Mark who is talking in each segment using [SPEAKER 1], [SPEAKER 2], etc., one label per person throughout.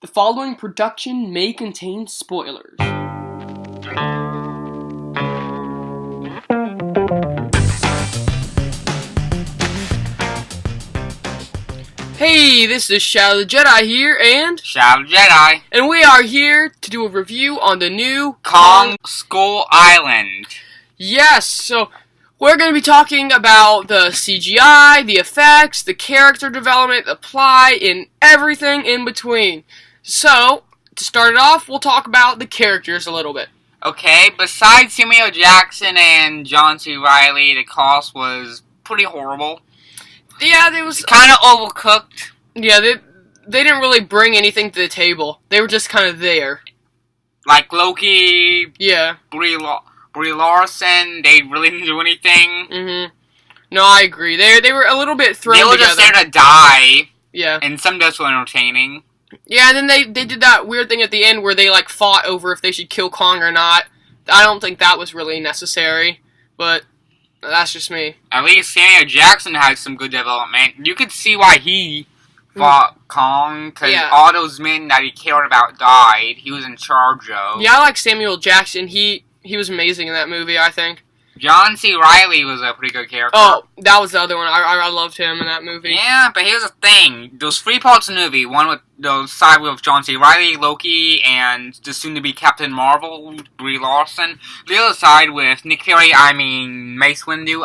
[SPEAKER 1] The following production may contain spoilers. Hey, this is Shadow the Jedi here, and
[SPEAKER 2] Shadow Jedi.
[SPEAKER 1] And we are here to do a review on the new
[SPEAKER 2] Kong Skull Island.
[SPEAKER 1] Yes, so we're going to be talking about the CGI, the effects, the character development, the plot, and everything in between. So, to start it off, we'll talk about the characters a little bit.
[SPEAKER 2] Okay, besides Samuel Jackson and John C. Reilly, the cast was pretty horrible.
[SPEAKER 1] Yeah, it was
[SPEAKER 2] kind of overcooked.
[SPEAKER 1] Yeah, they didn't really bring anything to the table. They were just kind of there.
[SPEAKER 2] Like Loki,
[SPEAKER 1] yeah,
[SPEAKER 2] Brie Larson, they really didn't do anything.
[SPEAKER 1] Mm-hmm. No, I agree. They were a little bit thrown together.
[SPEAKER 2] They were just there to die.
[SPEAKER 1] Yeah.
[SPEAKER 2] And some deaths were entertaining.
[SPEAKER 1] Yeah, and then they did that weird thing at the end where they, like, fought over if they should kill Kong or not. I don't think that was really necessary, but that's just me.
[SPEAKER 2] At least Samuel Jackson had some good development. You could see why he fought Kong, because all those men that he cared about died. He was in charge of.
[SPEAKER 1] Yeah, I like Samuel Jackson. He was amazing in that movie, I think.
[SPEAKER 2] John C. Reilly was a pretty good character.
[SPEAKER 1] Oh, that was the other one. I loved him in that movie.
[SPEAKER 2] Yeah, but here's the thing. Those three parts of the movie, one with the side with John C. Reilly, Loki, and the soon-to-be Captain Marvel, Brie Larson. The other side with Nick Fury, Mace Windu,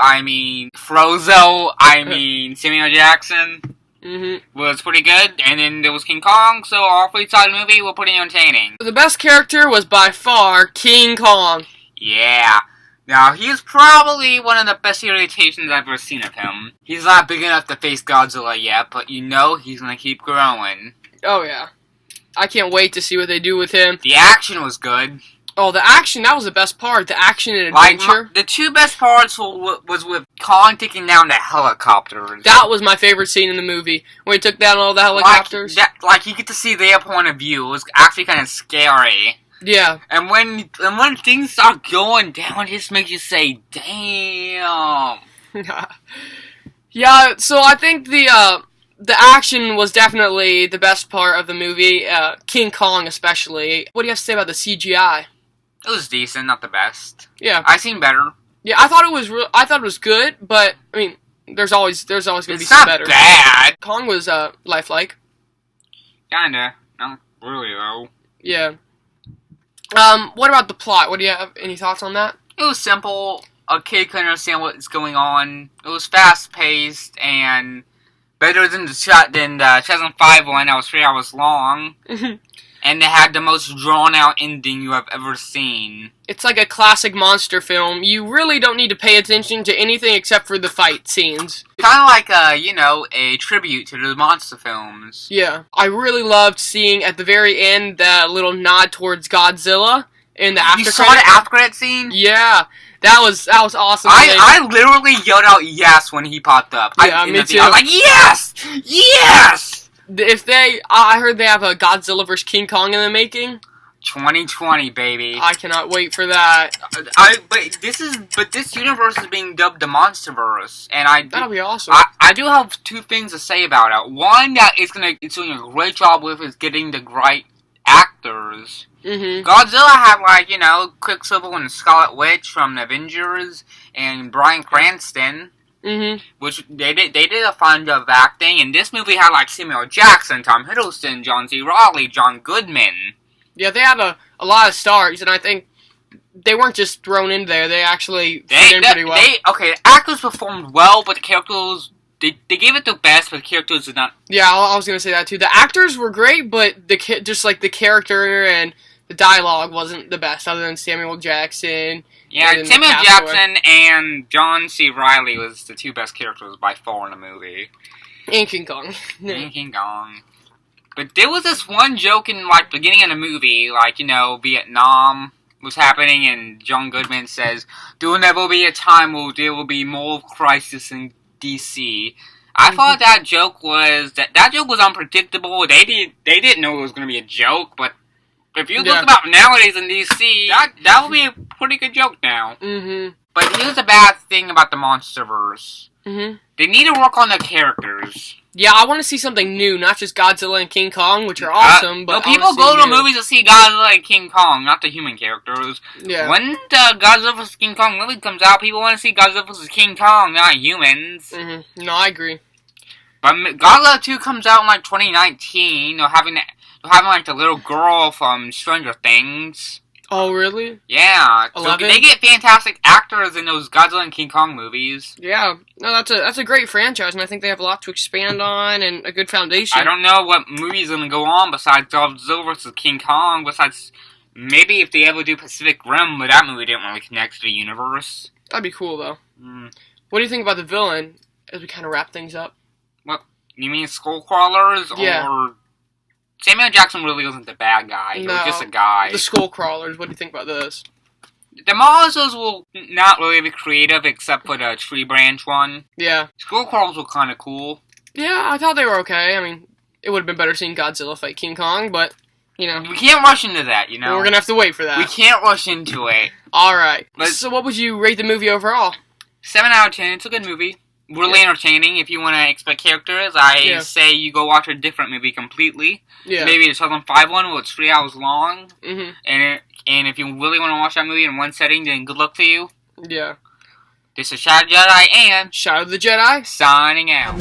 [SPEAKER 2] Frozzo, Samuel Jackson.
[SPEAKER 1] Mm-hmm.
[SPEAKER 2] Was pretty good. And then there was King Kong, so all three sides of the movie were pretty entertaining.
[SPEAKER 1] The best character was by far King Kong.
[SPEAKER 2] Yeah. Now, he's probably one of the best irritations I've ever seen of him. He's not big enough to face Godzilla yet, but you know he's gonna keep growing.
[SPEAKER 1] Oh, yeah. I can't wait to see what they do with him.
[SPEAKER 2] The action was good.
[SPEAKER 1] Oh, the action, that was the best part. The action and adventure.
[SPEAKER 2] The two best parts was with Kong taking down the helicopters.
[SPEAKER 1] That was my favorite scene in the movie, when he took down all the helicopters.
[SPEAKER 2] You get to see their point of view. It was actually kind of scary.
[SPEAKER 1] Yeah.
[SPEAKER 2] And when things start going down, it just makes you say, damn.
[SPEAKER 1] Yeah, so I think the action was definitely the best part of the movie, King Kong especially. What do you have to say about the CGI?
[SPEAKER 2] It was decent, not the best.
[SPEAKER 1] Yeah.
[SPEAKER 2] I've seen better.
[SPEAKER 1] Yeah, I thought it was good, but I mean, there's always going to be some better.
[SPEAKER 2] It's not bad.
[SPEAKER 1] Kong was lifelike.
[SPEAKER 2] Kinda. Not really though.
[SPEAKER 1] Yeah. What about the plot? What do you have? Any thoughts on that?
[SPEAKER 2] It was simple. A kid could understand what's going on. It was fast-paced and better than the 2005 one that was 3 hours long. And it had the most drawn-out ending you have ever seen.
[SPEAKER 1] It's like a classic monster film. You really don't need to pay attention to anything except for the fight scenes.
[SPEAKER 2] Kind of like a tribute to the monster films.
[SPEAKER 1] Yeah. I really loved seeing at the very end that little nod towards Godzilla in the after credits.
[SPEAKER 2] You saw the after credit scene?
[SPEAKER 1] Yeah. That was awesome.
[SPEAKER 2] I literally yelled out yes when he popped up.
[SPEAKER 1] Yeah, me too.
[SPEAKER 2] I was like, yes! Yes!
[SPEAKER 1] I heard they have a Godzilla vs. King Kong in the making.
[SPEAKER 2] 2020, baby.
[SPEAKER 1] I cannot wait for that.
[SPEAKER 2] But this universe is being dubbed the Monsterverse, and
[SPEAKER 1] that'll be awesome.
[SPEAKER 2] I do have two things to say about it. One that it's doing a great job with is getting the right actors.
[SPEAKER 1] Mm-hmm.
[SPEAKER 2] Godzilla had Quicksilver and Scarlet Witch from the Avengers, and Bryan Cranston.
[SPEAKER 1] Mm-hmm.
[SPEAKER 2] Which they did a fine job of acting, and this movie had Samuel Jackson, Tom Hiddleston, John C. Reilly, John Goodman.
[SPEAKER 1] Yeah, they had a lot of stars, and I think they weren't just thrown in there. They actually fit in pretty well.
[SPEAKER 2] The actors performed well, but the characters they gave it their best, but the characters did not.
[SPEAKER 1] Yeah, I was gonna say that too. The actors were great, but the character and the dialogue wasn't the best, other than Samuel Jackson.
[SPEAKER 2] Yeah, Samuel Jackson and John C. Reilly was the two best characters by far in the movie.
[SPEAKER 1] And King Kong.
[SPEAKER 2] And King Kong. But there was this one joke in, the beginning of the movie, Vietnam was happening, and John Goodman says, "There will never be a time where there will be more crisis in D.C." I thought that joke was unpredictable. They didn't know it was going to be a joke, but if you look about nowadays in DC, that would be a pretty good joke now.
[SPEAKER 1] Mm-hmm.
[SPEAKER 2] But here's the bad thing about the Monsterverse.
[SPEAKER 1] Mm-hmm.
[SPEAKER 2] They need to work on the characters.
[SPEAKER 1] Yeah, I want to see something new, not just Godzilla and King Kong, which are awesome. But
[SPEAKER 2] people go to movies to see Godzilla and King Kong, not the human characters.
[SPEAKER 1] Yeah.
[SPEAKER 2] When Godzilla vs. King Kong movie comes out, people want to see Godzilla vs. King Kong, not humans.
[SPEAKER 1] Mm-hmm. No, I agree.
[SPEAKER 2] But Godzilla 2 comes out in like 2019. They're having like the little girl from Stranger Things.
[SPEAKER 1] Oh, really?
[SPEAKER 2] Yeah. So they get fantastic actors in those Godzilla and King Kong movies.
[SPEAKER 1] Yeah. No, that's a great franchise, and I think they have a lot to expand on and a good foundation.
[SPEAKER 2] I don't know what movie's going to go on besides Godzilla vs. King Kong, besides maybe if they ever do Pacific Rim, but that movie didn't really connect to the universe.
[SPEAKER 1] That'd be cool, though. What do you think about the villain as we kind of wrap things up?
[SPEAKER 2] What? You mean Skullcrawlers?
[SPEAKER 1] Yeah.
[SPEAKER 2] Or Samuel Jackson really wasn't the bad guy. He was just a guy.
[SPEAKER 1] The Skullcrawlers, what do you think about those?
[SPEAKER 2] The monsters were not really creative except for the tree branch one.
[SPEAKER 1] Yeah.
[SPEAKER 2] Skullcrawlers were kind of cool.
[SPEAKER 1] Yeah, I thought they were okay. I mean, it would have been better seeing Godzilla fight King Kong, but, you know.
[SPEAKER 2] We can't rush into that, you know.
[SPEAKER 1] We're going to have to wait for that.
[SPEAKER 2] We can't rush into it.
[SPEAKER 1] Alright. So what would you rate the movie overall?
[SPEAKER 2] 7 out of 10. It's a good movie. Really entertaining. If you want to expect characters, I say you go watch a different movie completely.
[SPEAKER 1] Yeah.
[SPEAKER 2] Maybe the 2005 one, where it's 3 hours long.
[SPEAKER 1] Mm-hmm.
[SPEAKER 2] And if you really want to watch that movie in one setting, then good luck to you.
[SPEAKER 1] Yeah.
[SPEAKER 2] This is Shadow Jedi and
[SPEAKER 1] Shadow of the Jedi
[SPEAKER 2] signing out.